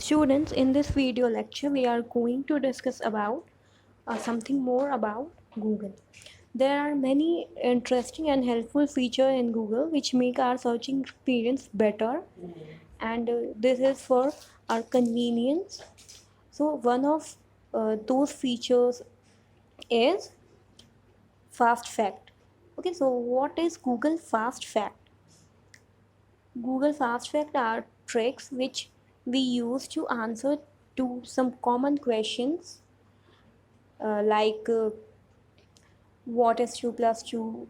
Students, in this video lecture, we are going to discuss about something more about Google. There are many interesting and helpful features in Google which make our searching experience better, and this is for our convenience. So, one of those features is Fast Fact. Okay, so what is Google Fast Fact? Google Fast Fact are tricks which we use to answer to some common questions like what is 2 plus 2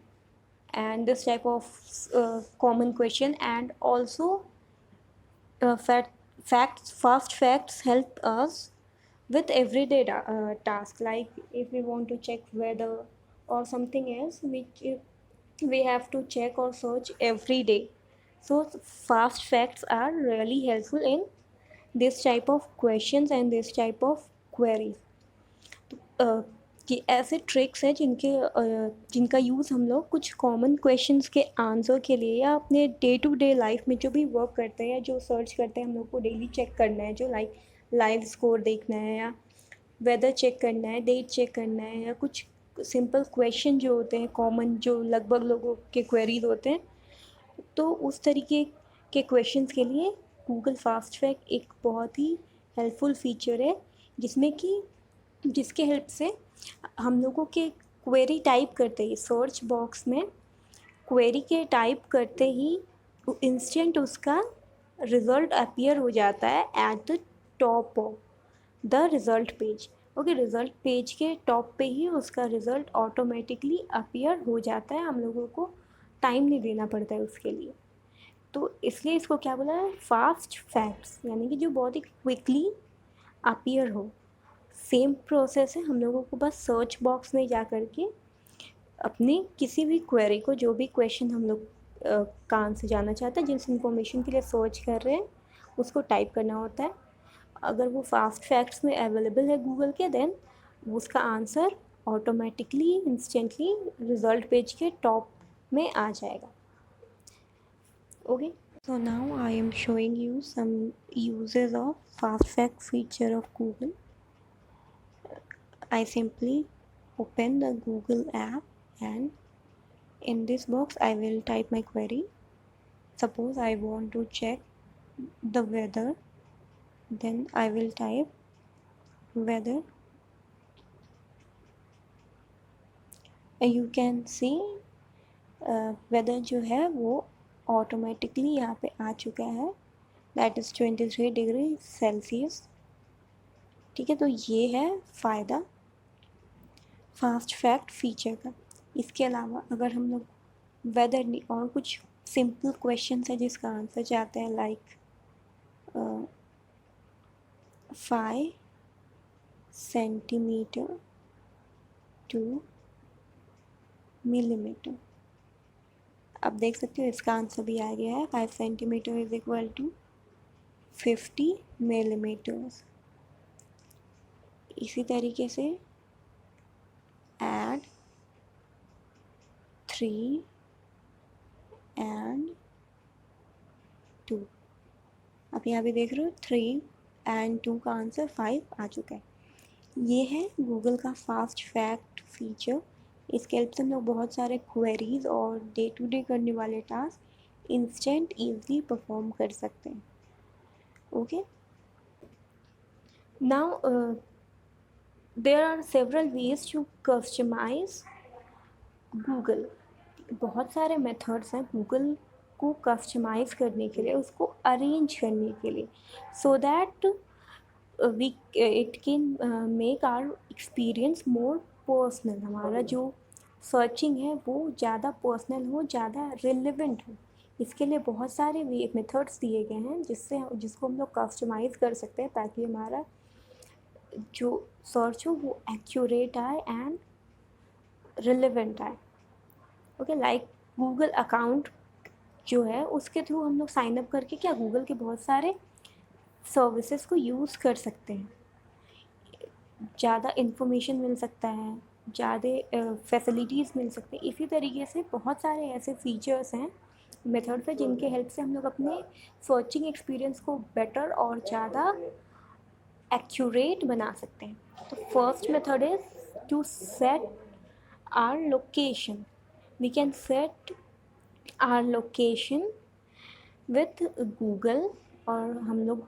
and this type of common question, and also fast facts help us with everyday task, like if we want to check weather or something else which we have to check or search every day. So fast facts are really helpful in this type of questions and this type of queries. अ, कि ऐसे tricks हैं जिनका use हम लोग कुछ common questions के answer के लिए या अपने डे टू डे लाइफ में जो भी वर्क करते हैं या जो सर्च करते हैं हम लोग को डेली चेक करना है, जो लाइव स्कोर देखना है या वेदर चेक करना है, डेट चेक करना है, या कुछ सिंपल क्वेश्चन जो होते हैं कॉमन जो लगभग लोगों के क्वेरीज होते हैं, तो उस तरीके के क्वेश्चंस के लिए गूगल फास्ट फैक्ट एक बहुत ही हेल्पफुल फीचर है जिसके हेल्प से हम लोगों के क्वेरी टाइप करते ही सर्च बॉक्स में क्वेरी के टाइप करते ही इंस्टेंट उसका रिज़ल्ट अपीयर हो जाता है at the top of the result page. Okay, result page के टॉप पे ही उसका रिज़ल्ट ऑटोमेटिकली अपीयर हो जाता है, हम लोगों को टाइम नहीं देना पड़ता है उसके लिए। तो इसलिए इसको क्या बोला है, फास्ट फैक्ट्स, यानी कि जो बहुत ही क्विकली अपीयर हो। सेम प्रोसेस है, हम लोगों को बस सर्च बॉक्स में जा कर के अपनी किसी भी क्वेरी को, जो भी क्वेश्चन हम लोग का आंसर जानना चाहते हैं, जिस इंफॉर्मेशन के लिए सर्च कर रहे हैं उसको टाइप करना होता है। अगर वो फास्ट फैक्ट्स में अवेलेबल है गूगल के, देन उसका answer automatically instantly result page के टॉप में आ जाएगा। Okay, so now I am showing you some uses of fast fact feature of Google. I simply open the Google app and in this box I will type my query. Suppose I want to check the weather, then I will type weather. You can see weather जो है वो automatically यहाँ पे आ चुका है, that is 23 degree Celsius. ठीक है, तो ये है फ़ायदा फास्ट फैक्ट फीचर का। इसके अलावा अगर हम लोग वेदर नहीं और कुछ सिंपल क्वेश्चन है जिसका आंसर चाहते हैं, लाइक 5 सेंटीमीटर टू मिलीमीटर, आप देख सकते हो इसका आंसर भी आ गया है, 5 centimetre is equal to 50 millimetres. इसी तरीके से add 3 and 2, आप यहाँ भी देख रहे हो 3 and 2 का आंसर 5 आ चुका है। ये है गूगल का फास्ट फैक्ट फीचर। इसके हेल्प से हम लोग बहुत सारे क्वेरीज और डे टू डे करने वाले टास्क इंस्टेंट ईजली परफॉर्म कर सकते हैं। Okay, now there are several ways to customise Google. बहुत सारे मेथड्स हैं गूगल को कस्टमाइज़ करने के लिए, उसको अरेंज करने के लिए, so that we it can make our experience more personal. हमारा जो सर्चिंग है वो ज़्यादा पर्सनल हो, ज़्यादा रिलेवेंट हो। इसके लिए बहुत सारे मेथड्स दिए गए हैं जिसको हम लोग कस्टमाइज़ कर सकते हैं ताकि हमारा जो सर्च हो वो एक्यूरेट आए एंड रिलेवेंट आए। ओके, लाइक गूगल अकाउंट जो है उसके थ्रू हम लोग साइन अप करके क्या गूगल के बहुत सारे सर्विसेज को यूज़ कर सकते हैं, ज़्यादा इन्फॉर्मेशन मिल सकता है, ज़्यादा फैसिलिटीज़ मिल सकती हैं। इसी तरीके से बहुत सारे ऐसे फीचर्स हैं मेथड्स है जिनके हेल्प से हम लोग अपने सर्चिंग एक्सपीरियंस को बेटर और ज़्यादा एक्यूरेट बना सकते हैं. तो first method is to set our location. We can set our location with Google. और हम लोग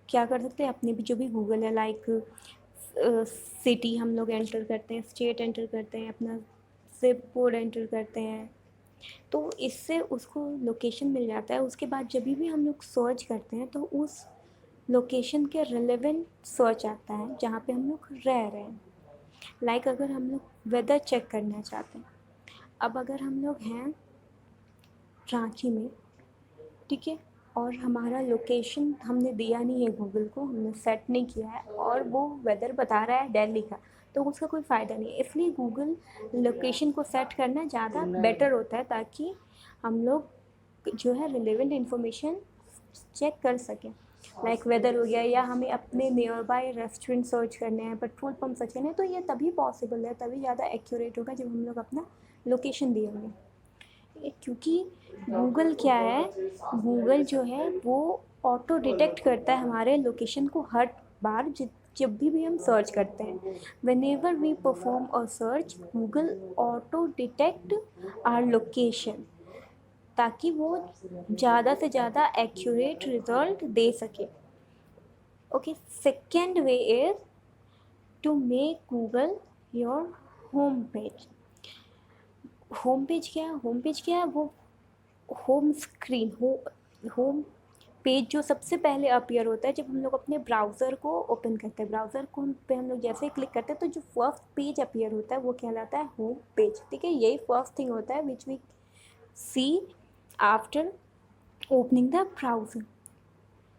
क्या कर सकते हैं, अपने भी जो भी गूगल है, लाइक सिटी हम लोग एंटर करते हैं, स्टेट एंटर करते हैं, अपना जिप कोड एंटर करते हैं, तो इससे उसको लोकेशन मिल जाता है. उसके बाद जब भी हम लोग सर्च करते हैं तो उस लोकेशन के रिलेवेंट सर्च आता है जहाँ पे हम लोग रह रहे हैं. लाइक अगर हम लोग वेदर चेक करना चाहते हैं, अब अगर हम लोग हैं रांची में, ठीक है, और हमारा लोकेशन हमने दिया नहीं है गूगल को, हमने सेट नहीं किया है और वो वेदर बता रहा है दिल्ली का, तो उसका कोई फ़ायदा नहीं है. इसलिए गूगल लोकेशन को सेट करना ज़्यादा बेटर होता है, ताकि हम लोग जो है रिलेवेंट इन्फॉर्मेशन चेक कर सकें. लाइक वेदर हो गया, या हमें अपने नियर बाय रेस्टोरेंट सर्च करने हैं, पेट्रोल पंप सर्च करने हैं, तो ये तभी पॉसिबल है, तभी ज़्यादा एक्यूरेट होगा जब हम लोग अपना लोकेशन दिए होंगे. क्योंकि गूगल क्या है, गूगल जो है वो ऑटो डिटेक्ट करता है हमारे लोकेशन को हर बार जब भी हम सर्च करते हैं. Whenever we perform a search, Google auto detect our location, ताकि वो ज़्यादा से ज़्यादा एक्यूरेट रिजल्ट दे सके. Okay, second way is to make Google your home page. Home page क्या है, वो होम स्क्रीन होम पेज जो सबसे पहले अपीयर होता है जब हम लोग अपने ब्राउज़र को ओपन करते हैं. ब्राउज़र को पे हम लोग जैसे ही क्लिक करते हैं तो जो फर्स्ट पेज अपीयर होता है वो कहलाता है होम पेज. ठीक है, यही फर्स्ट थिंग होता है which we see after opening the browser.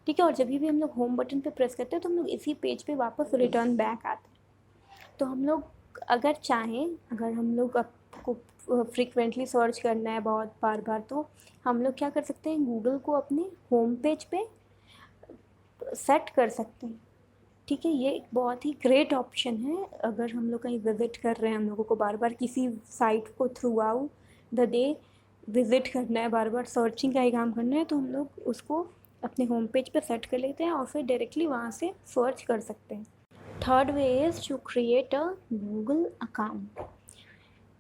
ठीक है, और जब भी हम लोग होम बटन पे प्रेस करते हैं तो हम लोग इसी पेज पे वापस रिटर्न बैक आते हैं. तो हम लोग अगर चाहें, अगर हम लोग आपको फ्रीक्वेंटली सर्च करना है बहुत बार बार, तो हम लोग क्या कर सकते हैं, गूगल को अपने होम पेज पे सेट कर सकते हैं. ठीक है, ये एक बहुत ही ग्रेट ऑप्शन है. अगर हम लोग कहीं विज़िट कर रहे हैं, हम लोगों को बार बार किसी साइट को through out the day visit करना है, बार बार सर्चिंग का ही काम करना है, तो हम लोग उसको अपने होम पेज पे सेट कर लेते हैं और फिर डायरेक्टली वहाँ से सर्च कर सकते हैं. Third way is to create a Google account.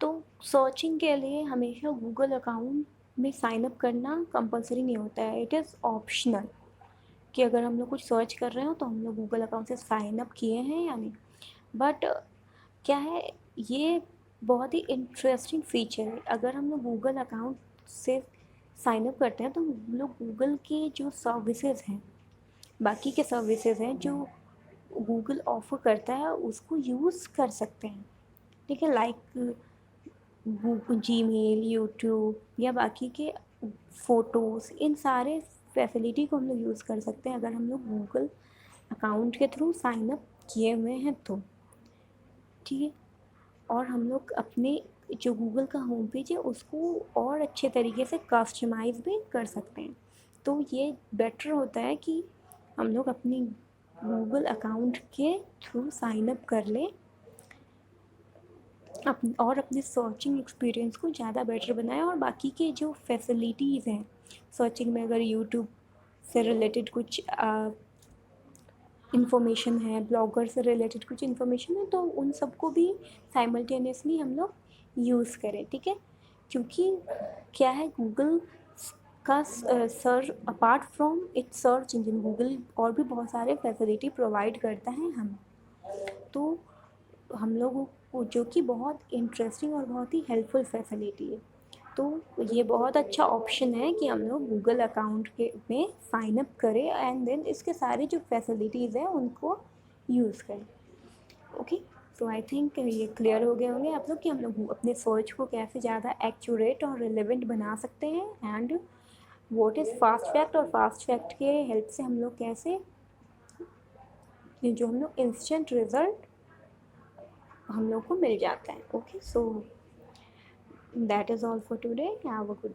तो सर्चिंग के लिए हमेशा गूगल अकाउंट में साइन अप करना कंपलसरी नहीं होता है. इट इज़ ऑप्शनल कि अगर हम लोग कुछ सर्च कर रहे हो तो हम लोग गूगल अकाउंट से साइन अप किए हैं या नहीं. बट क्या है, ये बहुत ही इंटरेस्टिंग फीचर है. अगर हम लोग गूगल अकाउंट से साइन अप करते हैं तो हम लोग गूगल की जो सर्विसेज हैं, बाकी के सर्विसेज हैं जो गूगल ऑफ़र करता है, उसको यूज़ कर सकते हैं. ठीक है, लाइक गूगल, जीमेल, यूट्यूब या बाकी के फ़ोटोज़, इन सारे फैसिलिटी को हम लोग यूज़ कर सकते हैं अगर हम लोग गूगल अकाउंट के थ्रू साइन अप किए हुए हैं तो. ठीक है, और हम लोग अपने जो गूगल का होम पेज है उसको और अच्छे तरीके से कस्टमाइज़ भी कर सकते हैं. तो ये बेटर होता है कि हम लोग अपनी गूगल अकाउंट के थ्रू साइन अप कर लें और अपने सर्चिंग एक्सपीरियंस को ज़्यादा बेटर बनाएं. और बाकी के जो फैसिलिटीज़ हैं सर्चिंग में, अगर यूट्यूब से रिलेटेड कुछ इन्फॉर्मेशन है, ब्लॉगर से रिलेटेड कुछ इन्फॉर्मेशन है, तो उन सबको भी साइमल्टेनियसली हम लोग यूज़ करें. ठीक है, क्योंकि क्या है, गूगल का sir apart from its search engine, Google और भी बहुत सारे फैसिलिटी प्रोवाइड करता है हमें. तो हम लोगों को, जो कि बहुत इंटरेस्टिंग और बहुत ही हेल्पफुल फैसिलिटी है, तो ये बहुत अच्छा ऑप्शन है कि हम लोग गूगल अकाउंट के में साइन अप करें एंड देन इसके सारे जो फैसिलिटीज़ हैं उनको यूज़ करें. ओके, सो आई थिंक ये क्लियर हो गए होंगे आप लोग कि हम लोग अपने सर्च को कैसे ज़्यादा एक्यूरेट और रिलेवेंट बना सकते हैं, and what is fast fact, और फास्ट फैक्ट के हेल्प से हम लोग कैसे जो हम लोग इंस्टेंट रिज़ल्ट हम लोग को मिल जाता है. Okay, so that is all for today. Have a good